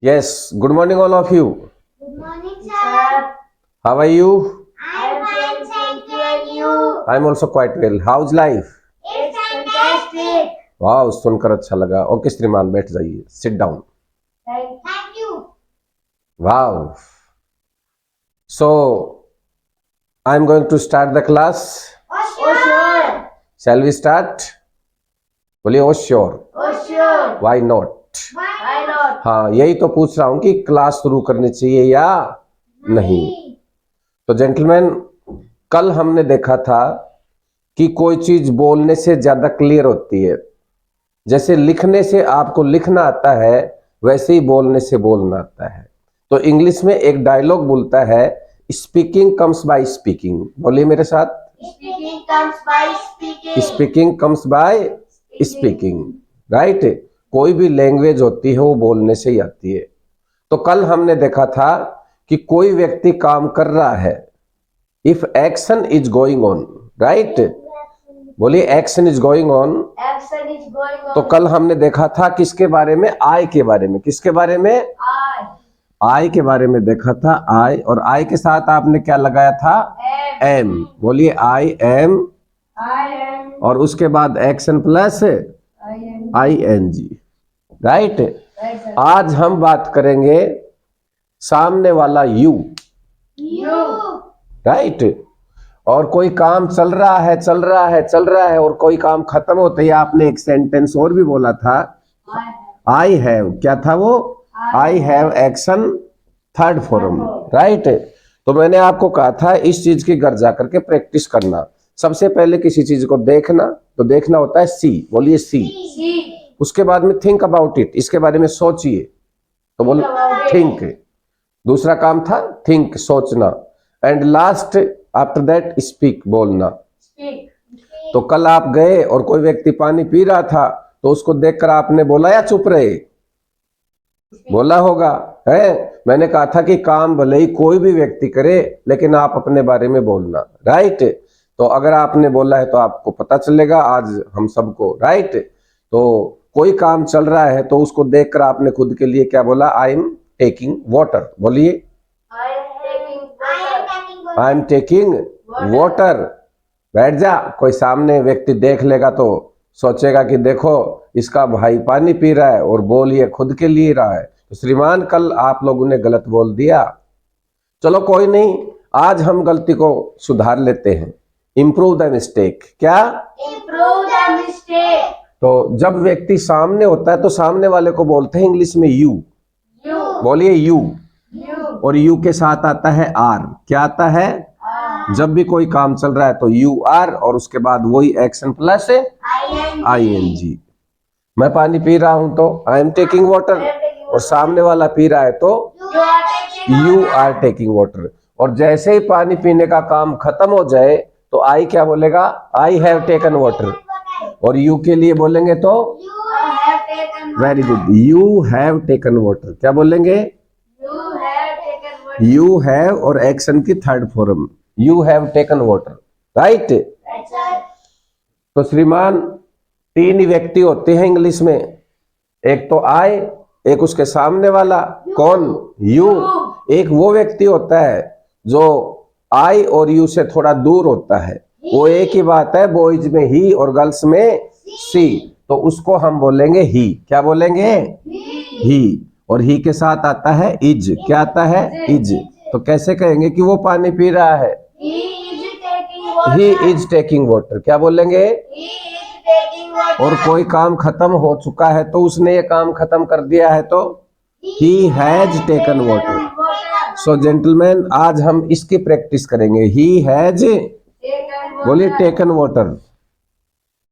Yes, good morning all of you. Good morning, sir. How are you? I am fine, thank you, and you? I'm also quite well. How's life? It's fantastic. वाह, सुनकर अच्छा लगा. Okay श्रीमान, बैठ जाइए. Sit down. Thank you. Wow. So, I'm going to start the class. Oh, sure. Shall we start? बोलिए oh sure. Oh, sure. Why not? Why not? हाँ, यही तो पूछ रहा हूँ कि क्लास शुरू करनी चाहिए या नहीं. तो जेंटलमैन, कल हमने देखा था कि कोई चीज बोलने से ज्यादा क्लियर होती है. जैसे लिखने से आपको लिखना आता है, वैसे ही बोलने से बोलना आता है. तो इंग्लिश में एक डायलॉग बोलता है, स्पीकिंग कम्स बाय स्पीकिंग. बोलिए मेरे साथ. Speaking comes by speaking. Speaking comes by speaking. Right. कोई भी लैंग्वेज होती है वो बोलने से ही आती है. तो कल हमने देखा था कि कोई व्यक्ति काम कर रहा है, if action is going on. Right. बोलिए action is going on. Action is going on. तो कल हमने देखा था किसके बारे में? आई के बारे में. किसके बारे में? I आई के बारे में देखा था. आई, और आई के साथ आपने क्या लगाया था? am. एम. बोलिए आई एम. I am. और उसके बाद action plus I am. I N G. Right. Right, sir. आज हम बात करेंगे सामने वाला यू. You. राइट. और कोई काम चल रहा है और कोई काम खत्म होते ही आपने एक सेंटेंस और भी बोला था, I have. I have. क्या था वो? I have action third form. Right. तो मैंने आपको कहा था इस चीज की घर जा करके प्रैक्टिस करना. सबसे पहले किसी चीज को देखना, तो देखना होता है सी. बोलिए सी. See. उसके बाद में थिंक अबाउट इट. इसके बारे में सोचिए, तो बोलो थिंक. दूसरा काम था थिंक, सोचना. And last after that speak, बोलना. Speak. तो कल आप गए और कोई व्यक्ति पानी पी रहा था, तो उसको देखकर आपने बोला या चुप रहे? बोला होगा. है, मैंने कहा था कि काम भले ही कोई भी व्यक्ति करे, लेकिन आप अपने बारे में बोलना. राइट. तो अगर आपने बोला है तो आपको पता चलेगा आज हम सबको. राइट. तो कोई काम चल रहा है तो उसको देखकर आपने खुद के लिए क्या बोला? I am taking water. बोलिए I am taking water. I am taking water. बैठ जा. कोई सामने व्यक्ति देख लेगा तो सोचेगा कि देखो इसका भाई पानी पी रहा है और बोल ये खुद के लिए रहा है. तो श्रीमान, कल आप लोगों ने गलत बोल दिया. चलो कोई नहीं, आज हम गलती को सुधार लेते हैं. Improve the mistake. क्या? Improve the mistake. तो जब व्यक्ति सामने होता है तो सामने वाले को बोलते हैं इंग्लिश में यू. You. बोलिए यू. You. और यू के साथ आता है आर. क्या आता है? I जब भी कोई काम चल रहा है तो यू आर, और उसके बाद वही action plus am. I N G. मैं पानी पी रहा हूं तो आई एम टेकिंग वाटर, और सामने वाला पी रहा है तो You are taking. You are taking water. और जैसे ही पानी पीने का काम खत्म हो जाए तो आई क्या बोलेगा? I have taken water. और यू के लिए बोलेंगे तो You have taken. Very good, you have taken water. क्या बोलेंगे? You have taken water. You have और एक्शन की third form, you have taken water. Right. Right, sir. तो श्रीमान, तीन ही व्यक्ति होते हैं इंग्लिश में. एक तो आई, एक उसके सामने वाला कौन? यू. एक वो व्यक्ति होता है जो आई और यू से थोड़ा दूर होता है. वो एक ही बात है, बॉयज में ही और गर्ल्स में सी. तो उसको हम बोलेंगे ही. क्या बोलेंगे? ही. और ही के साथ आता है इज. क्या आता है? इज. तो कैसे कहेंगे कि वो पानी पी रहा है? He is taking water. He is taking water. क्या बोलेंगे? He is taking water. और कोई काम खत्म हो चुका है तो उसने ये काम खत्म कर दिया है तो he has taken water. Water. So gentleman, आज हम इसकी प्रैक्टिस करेंगे. He has, Taken water. बोलिए टेकन वाटर.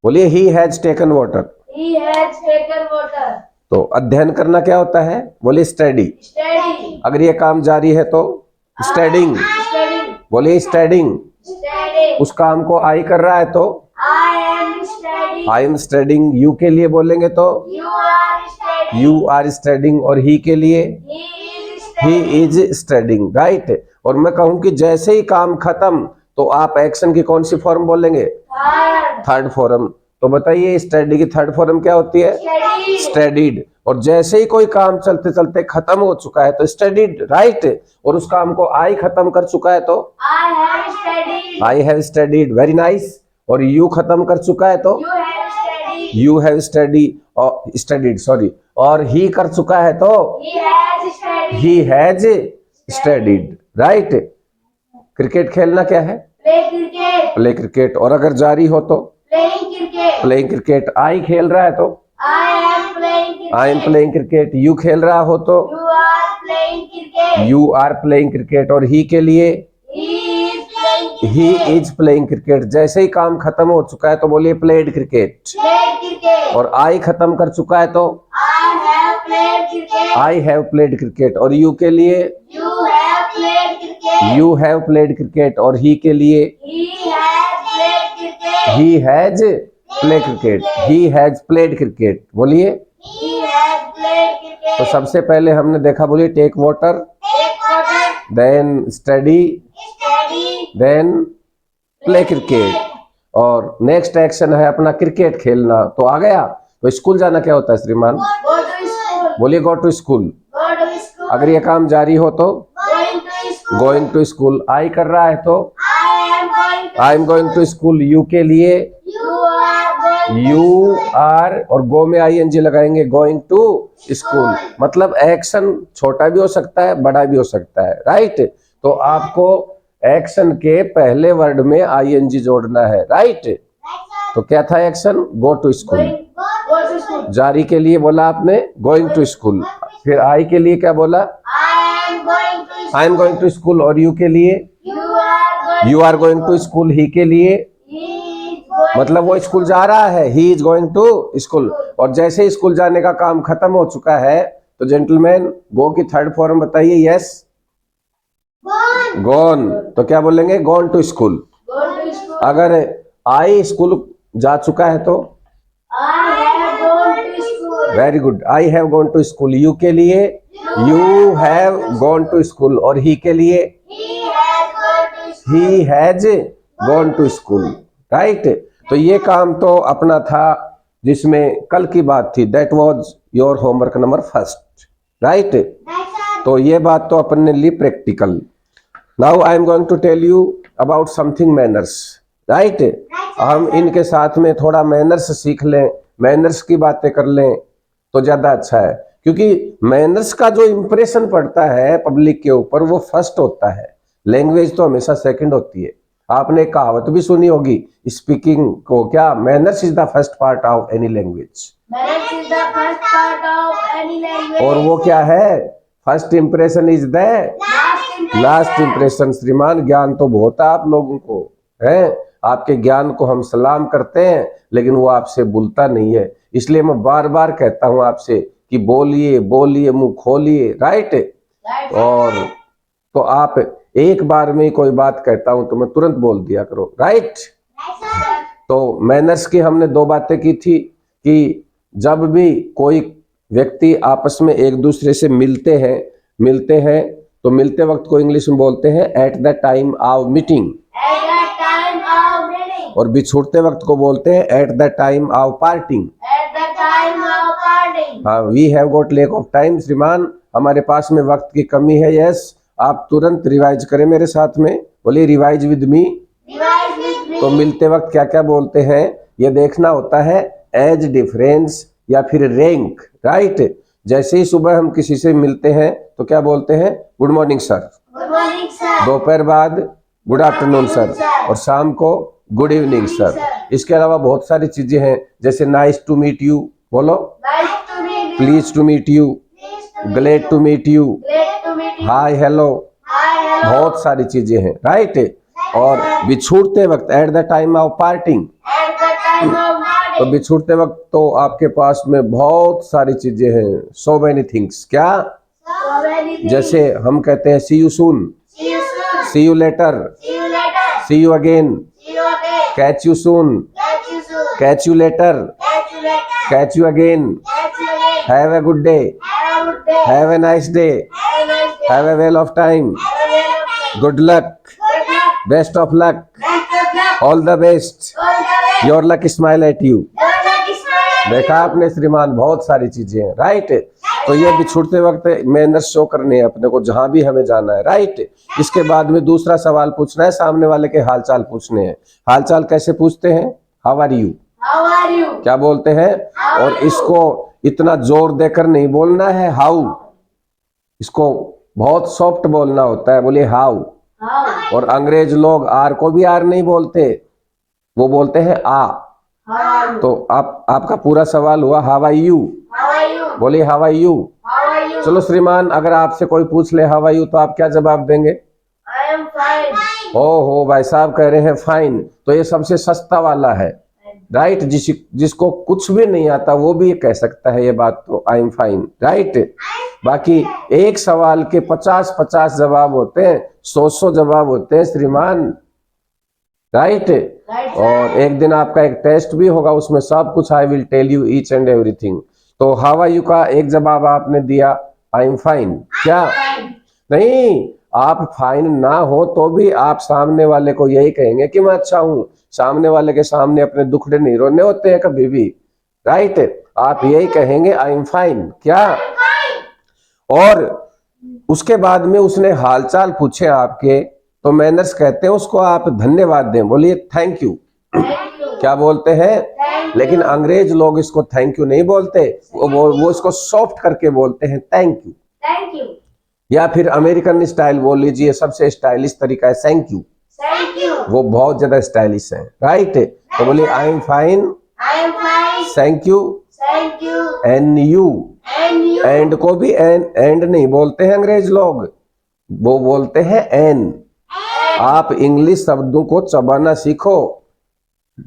बोलिए he has taken water. He has taken water. तो अध्ययन करना क्या होता है? बोलिए स्टडी. Study. अगर ये काम जारी है तो स्टडिंग. Studying. बोलिए स्टडिंग. Study. उस काम को आई कर रहा है तो I am studying. I am studying. You के लिए बोलेंगे तो You are studying. You are studying. और ही के लिए He is he studying. Is studying. Right. और मैं कहूं कि जैसे ही काम खत्म तो आप एक्शन की कौन सी फॉर्म बोलेंगे? Third. Third form. तो बताइए स्टडी की थर्ड फॉर्म क्या होती है? Studied. स्टडीड। और जैसे ही कोई काम चलते चलते खत्म हो चुका है तो स्टडीड, राइट। और उस काम को आई खत्म कर चुका है तो I have studied. I have studied, very nice. और यू खत्म कर चुका है तो You have studied. You have study और स्टडीड, सॉरी। और ही कर चुका है तो He has studied. He has studied, right. Cricket खेलना क्या है? Play cricket. Play cricket. और अगर जारी हो तो Playing cricket. Playing cricket. I खेल रहा है तो I am playing cricket. I am playing cricket. You खेल रहा हो तो You are playing cricket. You are playing cricket. और ही के लिए He is playing cricket. He is playing cricket. जैसे ही काम खत्म हो चुका है तो बोलिए प्लेड क्रिकेट। Played cricket. और आई खत्म कर चुका है तो I have played cricket. I have played cricket. और यू के लिए You have played cricket. You have played cricket. और ही के लिए He has played cricket. He has play cricket. He has played cricket. बोलिए। He has played cricket. तो सबसे पहले हमने देखा, बोलिए take water, Take water. Then study, Study. Then play cricket. और नेक्स्ट एक्शन है अपना क्रिकेट खेलना। तो आ गया। तो स्कूल जाना क्या होता है श्रीमान? Go to school. बोलिए go to school. Go to school. अगर ये काम जारी हो तो Going to school. Going to school. I कर रहा है तो I am going to. I am going to school. You के लिए You are going. You are, और गो में आई एन जी लगाएंगे, गोइंग टू स्कूल। मतलब एक्शन छोटा भी हो सकता है, बड़ा भी हो सकता है, राइट। तो आपको एक्शन के पहले वर्ड में आई एन जी जोड़ना है, राइट। तो क्या था action? Go to school. Go to school. जारी के लिए बोला आपने गोइंग टू स्कूल। फिर आई के लिए क्या बोला? I am going to school. I am going to school. और यू के लिए You are going. You are going to school. He के लिए He is going. मतलब वो स्कूल जा रहा है, he is going to school. और जैसे ही स्कूल जाने का काम खत्म हो चुका है तो जेंटलमैन गो की थर्ड फॉर्म बताइए। Yes, Gone. गॉन। तो क्या बोलेंगे? Gone to school. Go to school. अगर आई स्कूल जा चुका है तो I have gone to school. Very good, I have gone to school. You के लिए you have gone to school. और ही के लिए He has gone to school. He has gone to school, right. तो ये काम तो अपना था जिसमें कल की बात थी, that was your homework number first, right. तो ये बात तो अपन ने ली practical. Now I am going to tell you about something manners, right. हम इनके साथ में थोड़ा मैनर्स सीख लें, मैनर्स की बातें कर लें तो ज्यादा अच्छा है, क्योंकि मैनर्स का जो इंप्रेशन पड़ता है पब्लिक के ऊपर वो फर्स्ट होता है। लैंग्वेज तो हमेशा सेकंड होती है। आपने एक कहावत भी सुनी होगी स्पीकिंग को, क्या? Manners is the first part of any language. Manners is the first part of any language. और वो क्या है? First impression is the Last impression. Last impression. श्रीमान ज्ञान तो बहुत है आप लोगों को, है। आपके ज्ञान को हम सलाम करते हैं, लेकिन वो आपसे भूलता नहीं है। इसलिए मैं बार बार कहता हूं आपसे कि बोलिए बोलिए, मुंह खोलिए, राइट। Right. और तो आप एक बार में ही कोई बात कहता हूं तो मैं तुरंत बोल दिया करो, राइट। तो मैनर्स की हमने दो बातें की थी कि जब भी कोई व्यक्ति आपस में एक दूसरे से मिलते हैं तो मिलते वक्त को इंग्लिश में बोलते हैं at the time of meeting. At the time of meeting. और बिछुड़ते वक्त को बोलते हैं at the time of parting. At the time of parting. हाँ, we have got lack of time. श्रीमान हमारे पास में वक्त की कमी है। यस, आप तुरंत रिवाइज करें मेरे साथ में, बोलिए revise with me. Revise with me. तो मिलते वक्त क्या क्या बोलते हैं ये देखना होता है, एज, डिफरेंस या फिर रैंक, राइट। जैसे ही सुबह हम किसी से मिलते हैं तो क्या बोलते हैं? Good morning sir. Good morning, sir. दोपहर बाद गुड आफ्टरनून सर। और शाम को गुड इवनिंग सर। इसके अलावा बहुत सारी चीजें हैं, जैसे नाइस टू मीट यू, बोलो। Nice to meet you. Pleased to meet you, Pleased to meet glad to meet you, Glad to meet you. Hi hello, Hi, hello. बहुत सारी चीजें हैं, राइट। और बिछुड़ते वक्त at the time of parting, At the time of तो parting. बिछुड़ते वक्त तो आपके पास में बहुत सारी चीजें हैं, सो मेनी थिंग्स। क्या? So many things. जैसे हम कहते हैं see you soon, See you soon. See you later, See you later. See you again, See you again. Catch you soon, Catch you soon. Catch you later, Catch you later. Catch you again, Catch you again. Have a good day, Have a good day. Have a nice day, Have a nice day. Have a well of time, Have a well of time. Good luck, Good luck. Best of luck, Best of luck. All the best, All the best. Your luck smile at you. Your luck is smiling. देखा आपने श्रीमान, बहुत सारी चीजें हैं, right. तो ये भी छूटते वक्त मैनर्स शो करने हैं अपने को जहां भी हमें जाना है, राइट। इसके बाद में दूसरा सवाल पूछना है, सामने वाले के हालचाल पूछने हैं। हालचाल कैसे पूछते हैं? How are you, How are you? क्या बोलते हैं? और इसको इतना जोर देकर नहीं बोलना है हाउ, इसको बहुत सॉफ्ट बोलना होता है, बोलिए हाउ। How? और अंग्रेज लोग आर को भी आर नहीं बोलते, वो बोलते हैं आ। How are you? तो आपका पूरा सवाल हुआ how are you, How are you? बोलिए how are you. How are you? चलो श्रीमान, अगर आपसे कोई पूछ ले हाउ आर यू तो आप क्या जवाब देंगे? I am fine. हो भाई साहब कह रहे हैं फाइन, तो ये सबसे सस्ता वाला है, राइट। जिसको कुछ भी नहीं आता वो भी कह सकता है ये बात, तो आई एम फाइन, राइट। बाकी एक सवाल के 50-50 जवाब होते हैं, 100 जवाब होते हैं श्रीमान, राइट। Right. और एक दिन आपका एक टेस्ट भी होगा, उसमें सब कुछ I will tell you each and everything. तो हाउ आर यू का एक जवाब आपने दिया आई एम फाइन, क्या? Fine. नहीं, आप फाइन ना हो तो भी आप सामने वाले को यही कहेंगे कि मैं अच्छा हूं। सामने वाले के सामने अपने दुखड़े नहीं रोने होते हैं कभी भी, राइट। आप यही कहेंगे आई एम फाइन, क्या? Fine. और उसके बाद में उसने हालचाल पूछे आपके, तो मैनर्स कहते हैं उसको आप धन्यवाद दें, बोलिए थैंक यू। Thank you. क्या बोलते हैं? Thank you. लेकिन अंग्रेज लोग इसको थैंक यू नहीं बोलते, वो इसको सॉफ्ट करके बोलते हैं थैंक यू। Thank you. या फिर अमेरिकन स्टाइल बोल लीजिए, सबसे स्टाइलिश तरीका है थैंक यू, Thank you. वो बहुत ज्यादा स्टाइलिश है, राइट। तो बोलिए I am fine, I am fine. Thank you, Thank you. And you. And you. And को भी एंड नहीं बोलते हैं अंग्रेज लोग, वो बोलते हैं एन। आप इंग्लिश शब्दों को चबाना सीखो,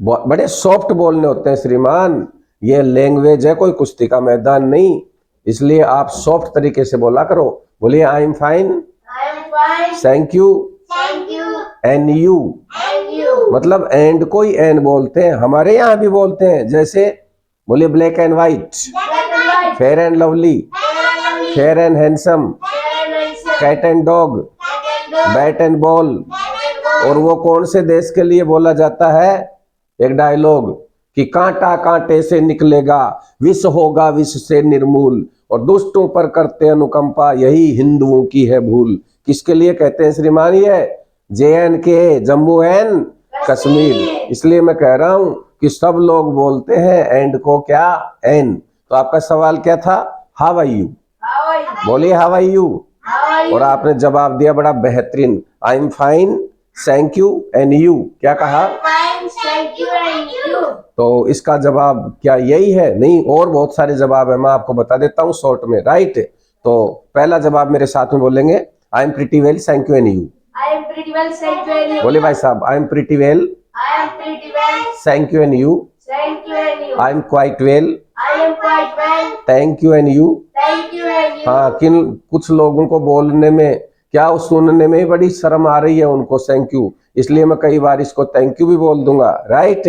बड़े सॉफ्ट बोलने होते हैं श्रीमान। ये लैंग्वेज है, कोई कुश्ती का मैदान नहीं, इसलिए आप सॉफ्ट तरीके से बोला करो। बोलिए I am fine, I am fine. Thank you, Thank you. And you. And you. मतलब एंड को ही एन बोलते हैं, हमारे यहाँ भी बोलते हैं। जैसे बोलिए black and white, Black and white. Fair and lovely, Fair and lovely. Fair and handsome, Fair and handsome. Cat and dog, Cat and dog. Bat and ball. Cat and ball. और वो कौन से देश के लिए बोला जाता है? एक डायलॉग कि कांटा कांटे से निकलेगा, विष होगा विष से निर्मूल, और दुष्टों पर करते अनुकंपा, यही हिंदुओं की है भूल। किसके लिए कहते हैं श्रीमान? ये JNK, जम्मू एंड कश्मीर। इसलिए मैं कह रहा हूं कि सब लोग बोलते हैं एंड को क्या? एन। तो आपका सवाल क्या था? How are you, How are you? बोलिए how are you. How are you? और आपने जवाब दिया बड़ा बेहतरीन, I am fine, thank you, and you. क्या कहा? Fine. Thank you and you. तो इसका जवाब क्या यही है? नहीं, और बहुत सारे जवाब है, मैं आपको बता देता हूँ शॉर्ट में, राइट। तो पहला जवाब मेरे साथ में बोलेंगे, I am pretty well, thank you and you. I am pretty well. Thank you and you. बोले भाई साहब, I am pretty well, I am pretty well. Thank you and you. Thank you and you. I am quite well, I am quite well. Thank you and you. Thank you and you. हाँ, किन कुछ लोगों को बोलने में क्या, सुनने में ही बड़ी शर्म आ रही है उनको थैंक यू, इसलिए मैं कई बार इसको थैंक यू भी बोल दूंगा, राइट।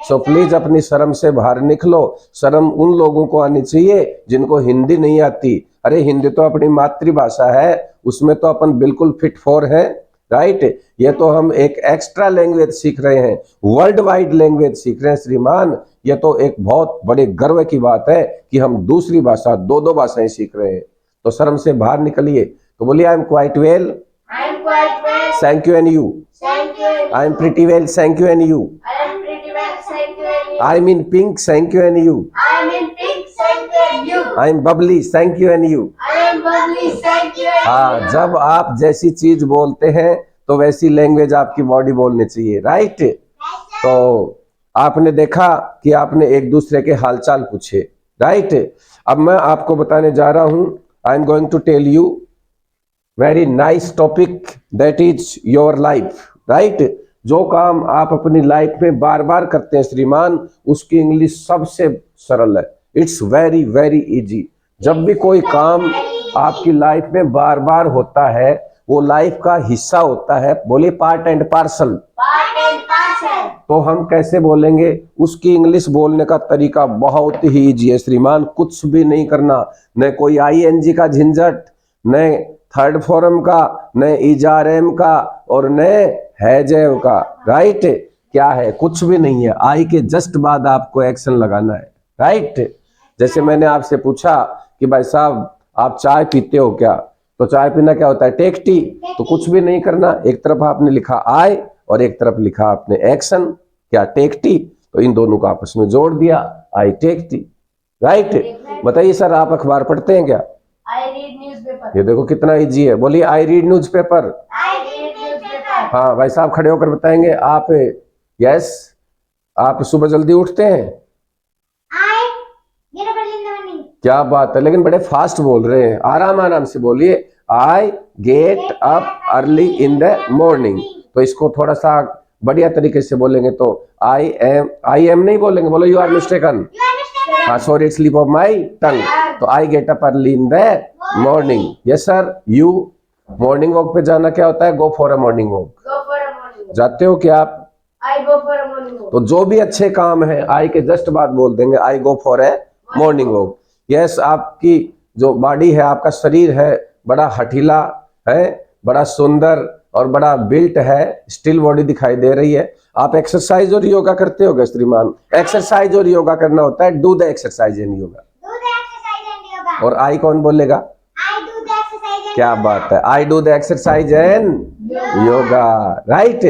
सो प्लीज अपनी शर्म से बाहर निकलो। शर्म उन लोगों को आनी चाहिए जिनको हिंदी नहीं आती। अरे हिंदी तो अपनी मातृभाषा है, उसमें तो अपन बिल्कुल फिट फॉर है, राइट। ये तो हम एक एक्स्ट्रा लैंग्वेज सीख रहे हैं, वर्ल्ड वाइड लैंग्वेज सीख रहे हैं श्रीमान। ये तो एक बहुत बड़े गर्व की बात है कि हम दूसरी भाषा, दो भाषाएं सीख रहे हैं। तो शर्म से बाहर निकलिए। तो बोलिए I am quite well, I am quite well. Thank you and you. Thank you and you. I am pretty well, thank you and you. I am pretty well. Thank you and you. I am in pink, thank you and you. I am in pink. Thank you and you. I am Babli, thank you and you. I am bubbly. Thank you and हाँ, you. जब आप जैसी चीज बोलते हैं तो वैसी language आपकी बॉडी बोलनी चाहिए, राइट। तो आपने देखा कि आपने एक दूसरे के हालचाल पूछे, राइट। अब मैं आपको बताने जा रहा हूं, I am going to tell you very nice topic, that is your life, right. जो काम आप अपनी लाइफ में बार बार करते हैं श्रीमान, उसकी इंग्लिश सबसे सरल है, इट्स वेरी वेरी इजी। जब भी कोई काम आपकी लाइफ में बार बार होता है, वो लाइफ का हिस्सा होता है, बोले part and parcel. Part and parcel. तो हम कैसे बोलेंगे? उसकी इंग्लिश बोलने का तरीका बहुत ही इजी है श्रीमान, कुछ भी नहीं करना, न कोई ING का झंझट, न थर्ड फॉर्म का, न इजारेम का, और न हैजेव का, राइट। क्या है? कुछ भी नहीं है। आई के जस्ट बाद आपको एक्शन लगाना है, राइट। जैसे मैंने आपसे पूछा कि भाई साहब आप चाय पीते हो क्या, तो चाय पीना क्या होता है? Take tea. तो कुछ भी नहीं करना, एक तरफ आपने लिखा आई और एक तरफ लिखा आपने एक्शन, क्या? Take tea. तो इन दोनों को आपस में जोड़ दिया, आई टेक टी, राइट। बताइए सर, आप अखबार पढ़ते हैं क्या? I read newspaper. ये देखो कितना इजी है, बोलिए I read newspaper. I read newspaper. हाँ भाई साहब खड़े होकर बताएंगे आप। यस, आप सुबह जल्दी उठते हैं? I get up early in the morning. क्या बात है, लेकिन बड़े फास्ट बोल रहे हैं, आराम आराम से बोलिए। आई get up early in the morning. तो इसको थोड़ा सा बढ़िया तरीके से बोलेंगे तो आई एम नहीं बोलेंगे, बोलो you are mistaken. You understand? हाँ, sorry, slip of my tongue. तो I get up early in the morning. Yes sir. You morning walk पे जाना क्या होता है? Go for a morning walk. Go for a morning walk. जाते हो क्या आप? I go for a morning walk. तो जो भी अच्छे काम है आई के जस्ट बाद बोल देंगे I go for a morning walk. Yes, आपकी जो बॉडी है, आपका शरीर है, बड़ा हठीला है, बड़ा सुंदर और बड़ा बिल्ट है, स्टिल बॉडी दिखाई दे रही है। आप एक्सरसाइज और योगा करते होगे श्रीमान। एक्सरसाइज और योगा करना होता है do the exercise and yoga. Do the exercise and yoga. और आई कौन बोलेगा? I do the exercise and क्या yoga. बात है, I do the exercise and yoga, right.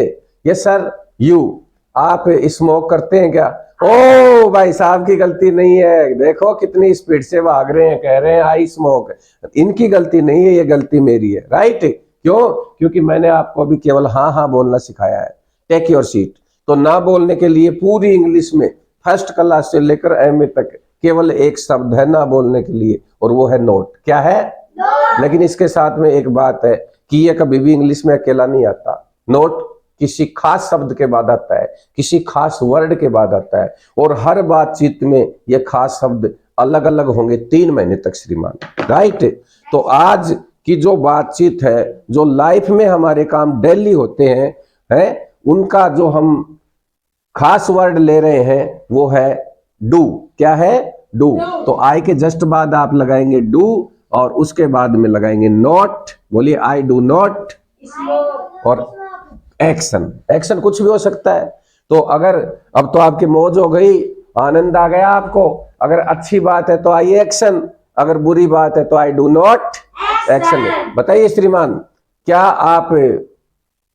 Yes sir. You, आप स्मोक करते हैं क्या? ओ भाई साहब की गलती नहीं है, देखो कितनी स्पीड से भाग रहे हैं, कह रहे हैं आई स्मोक। इनकी गलती नहीं है, ये गलती मेरी है, राइट। क्यों? क्योंकि मैंने आपको अभी केवल हाँ हाँ बोलना सिखाया है। Take your seat. तो ना बोलने के लिए पूरी इंग्लिश में फर्स्ट क्लास से लेकर एमए तक केवल एक शब्द है ना बोलने के लिए, और वो है नोट। क्या है? लेकिन इसके साथ में एक बात है कि ये कभी भी इंग्लिश में अकेला नहीं आता। नोट किसी खास शब्द के बाद आता है, किसी खास वर्ड के बाद आता है, और हर बातचीत में ये खास शब्द अलग अलग होंगे 3 महीने तक श्रीमान, राइट। तो आज की जो बातचीत है, जो लाइफ में हमारे काम डेली होते हैं, उनका जो हम खास वर्ड ले रहे हैं वो है डू। क्या है? डू। तो आई के जस्ट बाद आप लगाएंगे डू और उसके बाद में लगाएंगे नॉट। बोलिए आई डू नॉट। Smoke. और एक्शन। एक्शन कुछ भी हो सकता है। तो अगर अब तो आपकी मौज हो गई, आनंद आ गया आपको। अगर अच्छी बात है तो आई एक्शन, अगर बुरी बात है तो आई डू नॉट एक्शन। बताइए श्रीमान, क्या आप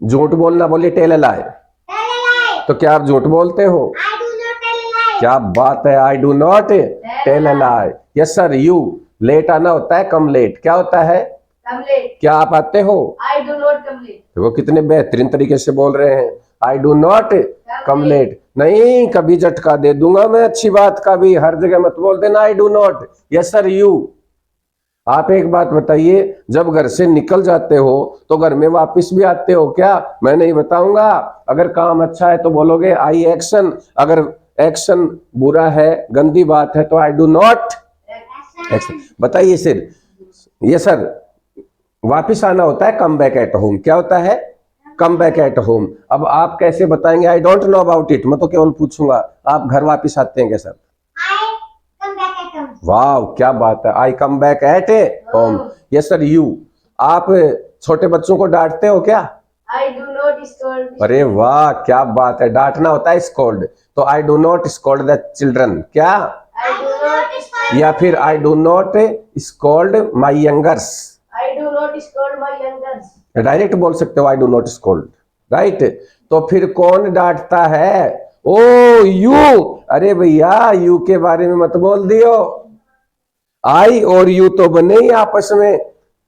झूठ बोलना, बोलिए tell a lie. Tell a lie. तो क्या आप झूठ बोलते हो? I do not tell a lie. क्या बात है, I do not tell a lie. Yes sir. You, late आना होता है, कम लेट। क्या होता है? Come late. क्या आप आते हो? I do not come late. देखो कितने बेहतरीन तरीके से बोल रहे हैं। I do not come late. नहीं, कभी झटका दे दूंगा मैं अच्छी बात का भी, हर जगह मत बोल देना आई do not. Yes sir. You, आप एक बात बताइए, जब घर से निकल जाते हो तो घर में वापस भी आते हो क्या? मैं नहीं बताऊंगा। अगर काम अच्छा है तो बोलोगे आई एक्शन, अगर एक्शन बुरा है, गंदी बात है, तो आई डू नॉट एक्शन। बताइए सर। ये सर, वापिस आना होता है कम बैक एट होम। क्या होता है? कम बैक एट होम। अब आप कैसे बताएंगे? I don't know about it. मैं तो केवल पूछूंगा, आप घर वापिस आते हैं क्या sir? I come back at home. वाह, क्या बात है, I come back at home. Yes sir. You, आप छोटे बच्चों को डांटते हो क्या? I do not scold. अरे वाह, क्या बात है, डांटना होता है स्कोल्ड। तो आई do not scold the children. क्या? I do not scold. या फिर आई do not scold my youngers. I do not scold my youngers. Direct बोल सकते हो आई डू नॉट स्कोल्ड, राइट। तो फिर कौन डांटता है? ओ यू। अरे भैया, यू के बारे में मत बोल दियो। आई और यू तो बने ही आपस में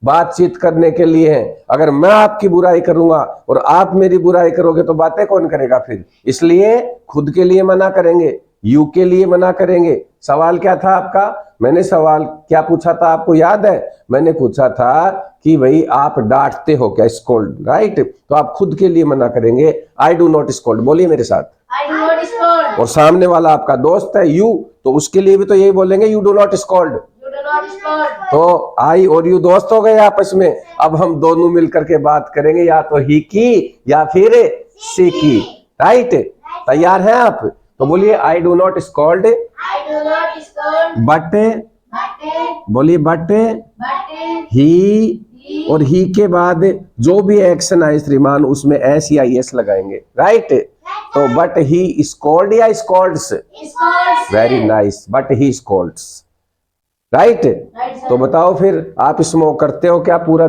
बातचीत करने के लिए हैं। अगर मैं आपकी बुराई करूंगा और आप मेरी बुराई करोगे तो बातें कौन करेगा फिर? इसलिए खुद के लिए मना करेंगे, यू के लिए मना करेंगे। सवाल क्या था आपका? मैंने सवाल क्या पूछा था, आपको याद है? मैंने पूछा था कि भाई आप डांटते हो क्या, स्कोल्ड, राइट। तो आप खुद के लिए मना करेंगे, आई डू नॉट स्कोल्ड। बोलिए मेरे साथ। I do not scold. और सामने वाला आपका दोस्त है यू, तो उसके लिए भी तो यही बोलेंगे, you do not scold. You do not scold. तो आई और यू दोस्त हो गए आपस में। अब हम दोनों मिलकर के बात करेंगे, या तो ही की या फिर सी की, राइट। तैयार हैं आप? तो बोलिए आई do not scold I do not scold. But, But बोलिए बट ही, और ही के बाद जो भी एक्शन आए श्रीमान उसमें एस या एस लगाएंगे, राइट। तो बट ही स्कोल्ड या Scholz? Scolds. Very nice, but he Scholz, right. Right, sir. तो बताओ फिर आप इसमें करते हो क्या पूरा?